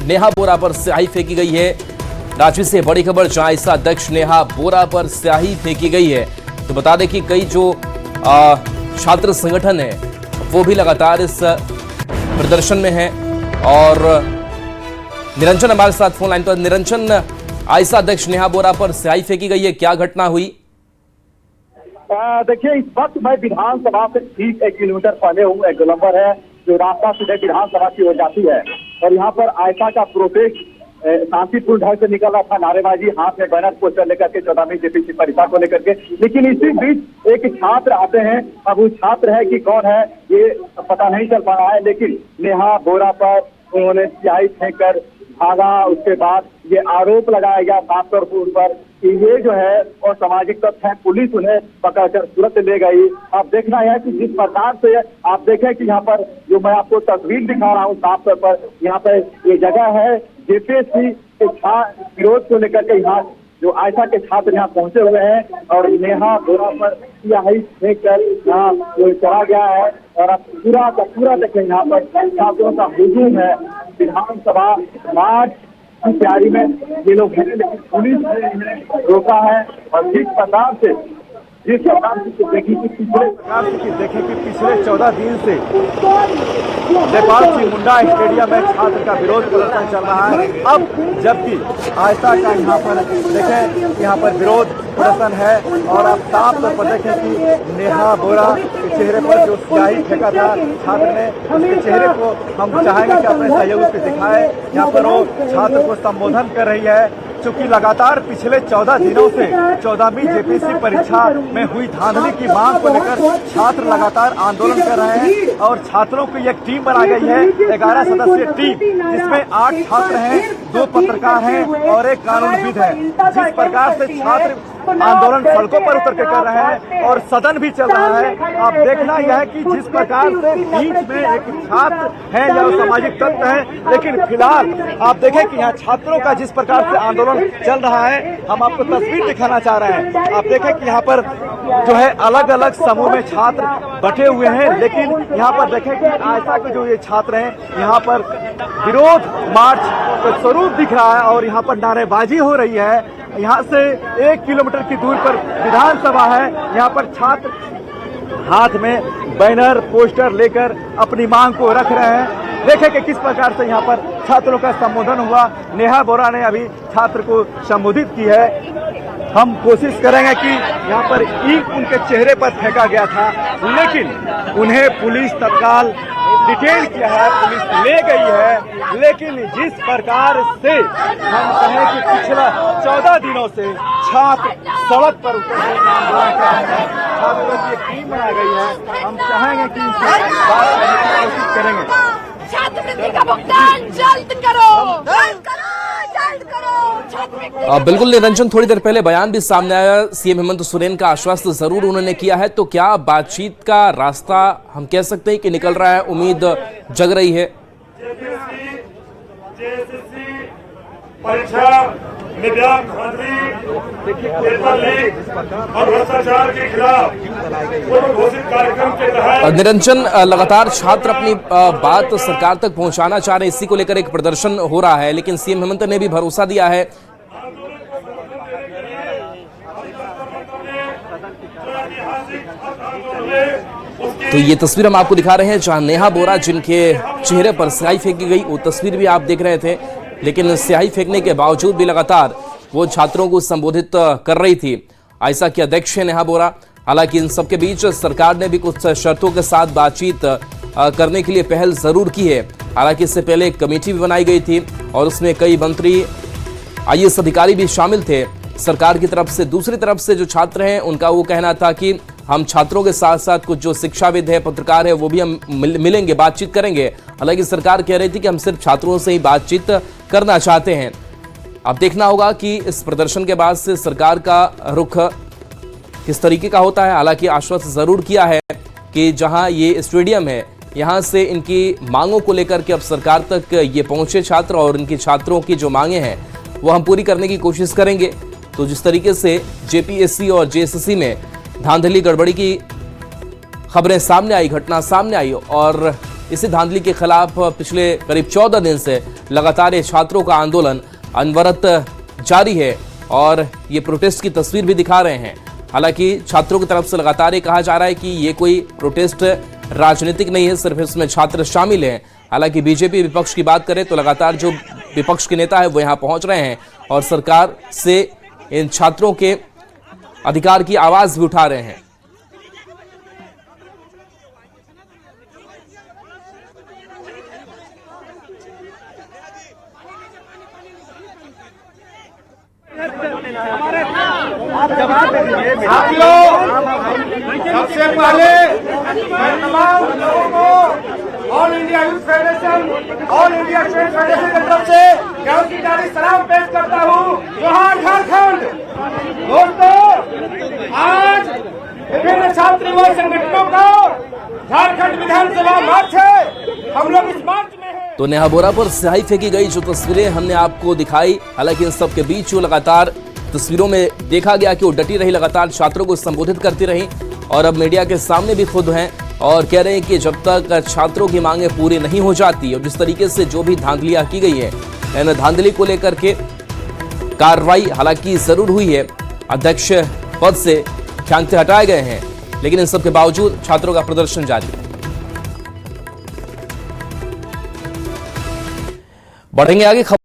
नेहा बोरा पर स्याही फेंकी गई है। रांची से बड़ी खबर, जहां आयसा अध्यक्ष नेहा बोरा पर स्याही फेंकी गई है। तो बता दें कि कई जो छात्र संगठन है वो भी लगातार इस प्रदर्शन में है। और निरंजन हमारे साथ फोन लाइन पर। निरंजन, आयसा अध्यक्ष नेहा बोरा पर स्याही फेंकी गई है, क्या घटना हुई? देखिए, इस वक्त मैं विधानसभा से ठीक 1 किलोमीटर पहले हूँ। एक गोलंबर है जो रास्ता सीधे विधानसभा की ओर जाती है और यहाँ पर आयसा का प्रोटेस्ट शांतिपूर्ण ढंग से निकल रहा था। नारेबाजी, हाथ में बैनर पोस्टर लेकर के 14वीं जेपीसी परीक्षा को लेकर के। लेकिन इसी बीच एक छात्र आते हैं। अब वो छात्र है कि कौन है ये पता नहीं चल पा रहा है, लेकिन नेहा बोरा पर उन्होंने स्याही फेंक कर भागा। उसके बाद ये आरोप लगाया गया साफ तौर पर उन पर कि ये जो है और सामाजिक तत्व है। पुलिस उन्हें पकड़कर तुरंत ले गई। अब देखना है कि जिस प्रकार से आप देखें कि यहाँ पर जो मैं आपको तस्वीर दिखा रहा हूँ साफ तौर पर, यहाँ पर ये जगह है जेपीएससी के विरोध को लेकर के यहाँ जो आयसा के छात्र यहाँ पहुंचे हुए हैं और नेहा बोरा पर स्याही फेंक कर यहाँ चला गया है। और अब पूरा का पूरा देखें यहाँ पर छात्रों का हुजूम है। विधानसभा मार्च की तैयारी में ये लोग हैं, लेकिन पुलिस ने इन्हें रोका है। और जिस प्रकार से देखें कि पिछले 14 दिन से नेपाल सिंह मुंडा स्टेडियम में छात्र का विरोध प्रदर्शन चल रहा है। अब जबकि आयसा का यहाँ पर देखें, यहाँ पर विरोध प्रदर्शन है और आप साफ तौर पर देखें कि नेहा बोरा के चेहरे पर जो स्याही फेंका था छात्र ने, उसके चेहरे को हम चाहेंगे कि अपने सहयोग से दिखाए। यहाँ पर वो छात्र को संबोधन कर रही है। चूंकि लगातार पिछले 14 दिनों से 14वीं जेपीसी परीक्षा में हुई धांधली की मांग को लेकर छात्र लगातार आंदोलन कर रहे हैं और छात्रों की एक टीम बना गई है, 11 सदस्यीय टीम, जिसमें 8 छात्र हैं, 2 पत्रकार हैं और 1 कानूनविद है। जिस प्रकार से छात्र आंदोलन सड़कों पर उतर के कर रहे हैं और सदन भी चल रहा है। अब देखना यह है कि जिस प्रकार से बीच में एक छात्र है या सामाजिक तत्व है, लेकिन फिलहाल आप देखें कि यहाँ छात्रों का जिस प्रकार से आंदोलन चल रहा है, हम आपको तस्वीर दिखाना चाह रहे हैं। आप देखें कि यहाँ पर जो है अलग अलग समूह में छात्र बैठे हुए हैं, लेकिन यहाँ पर देखें कि आयसा के जो ये छात्र हैं यहाँ पर विरोध मार्च का स्वरूप दिख रहा है और यहाँ पर नारेबाजी हो रही है। यहाँ से 1 किलोमीटर की दूरी पर विधानसभा है। यहाँ पर छात्र हाथ में बैनर पोस्टर लेकर अपनी मांग को रख रहे हैं। देखें कि किस प्रकार से यहाँ पर छात्रों का संबोधन हुआ। नेहा बोरा ने अभी छात्र को संबोधित की है। हम कोशिश करेंगे कि यहाँ पर ईंट उनके चेहरे पर फेंका गया था, लेकिन उन्हें पुलिस तत्काल डिटेन किया है, पुलिस ले गई है। लेकिन जिस प्रकार से हम कहें कि पिछला 14 दिनों से छात्र सड़क पर उतर छात्रों की एक टीम बनाई गई है। हम चाहेंगे कि कोशिश करेंगे छात्रवृत्ति का भुगतान जल्द करो, जल्द करो, जल्द करो। बिल्कुल निरंजन, थोड़ी देर पहले बयान भी सामने आया। सीएम हेमंत सोरेन का आश्वासन जरूर उन्होंने किया है। तो क्या बातचीत का रास्ता हम कह सकते हैं कि निकल रहा है, उम्मीद जग रही है? परीक्षा और भ्रष्टाचार के खिलाफ घोषित कार्यक्रम के तहत निरंजन, लगातार छात्र अपनी बात सरकार तक पहुंचाना चाह रहे हैं। इसी को लेकर एक प्रदर्शन हो रहा है, लेकिन सीएम हेमंत ने भी भरोसा दिया है। तो ये तस्वीर हम आपको दिखा रहे हैं जहां नेहा बोरा, जिनके चेहरे पर स्याही फेंकी गई, वो तस्वीर भी आप देख रहे थे। लेकिन स्याही फेंकने के बावजूद भी लगातार वो छात्रों को संबोधित कर रही थी। आयसा की अध्यक्ष है नेहा बोरा। हालांकि इन सबके बीच सरकार ने भी कुछ शर्तों के साथ बातचीत करने के लिए पहल जरूर की है। हालांकि इससे पहले एक कमेटी भी बनाई गई थी और उसमें कई मंत्री, आईएएस अधिकारी भी शामिल थे सरकार की तरफ से। दूसरी तरफ से जो छात्र हैं उनका वो कहना था कि हम छात्रों के साथ साथ कुछ जो शिक्षाविद है, पत्रकार है, वो भी हम मिलेंगे, बातचीत करेंगे। हालांकि सरकार कह रही थी कि हम सिर्फ छात्रों से ही बातचीत करना चाहते हैं। अब देखना होगा कि इस प्रदर्शन के बाद से सरकार का रुख किस तरीके का होता है। हालांकि आश्वस्त जरूर किया है कि जहां ये स्टेडियम है, यहां से इनकी मांगों को लेकर के अब सरकार तक ये पहुंचे छात्र और इनकी छात्रों की जो मांगे हैं वो हम पूरी करने की कोशिश करेंगे। तो जिस तरीके से जेपीएससी और जेएसएससी में धांधली गड़बड़ी की खबरें सामने आई, घटना सामने आई और इसी धांधली के खिलाफ पिछले करीब 14 दिन से लगातार ये छात्रों का आंदोलन अनवरत जारी है और ये प्रोटेस्ट की तस्वीर भी दिखा रहे हैं। हालांकि छात्रों की तरफ से लगातार ये कहा जा रहा है कि ये कोई प्रोटेस्ट राजनीतिक नहीं है, सिर्फ इसमें छात्र शामिल हैं। हालांकि बीजेपी विपक्ष की बात करें तो लगातार जो विपक्ष के नेता है वो यहाँ पहुंच रहे हैं और सरकार से इन छात्रों के अधिकार की आवाज भी उठा रहे हैं। साथियों, सबसे पहले मैं तमाम लोगों को all India youth federation, all India student federation की तरफ से क्रांतिकारी सलाम पेश करता हूँ। जोहार झारखंड। दोस्तों, आज विभिन्न छात्र युवा संगठनों का झारखंड विधानसभा मार्च है। हम लोग इस मार्च में हैं। तो नेहा बोरा पर स्याही फेंकी गई जो तस्वीरें हमने आपको दिखाई, हालांकि इन सब के बीच जो लगातार तस्वीरों में देखा गया कि वो डटी रही, लगातार छात्रों को संबोधित करती रही और अब मीडिया के सामने भी खुद हैं और कह रहे हैं कि जब तक छात्रों की मांगें पूरी नहीं हो जाती और जिस तरीके से जो भी धांधलियां की गई है, इन धांधली को लेकर के कार्रवाई हालांकि जरूर हुई है, अध्यक्ष पद से ख्यांगते हटाए गए हैं, लेकिन इन सब के बावजूद छात्रों का प्रदर्शन जारी है। बढ़ेंगे आगे।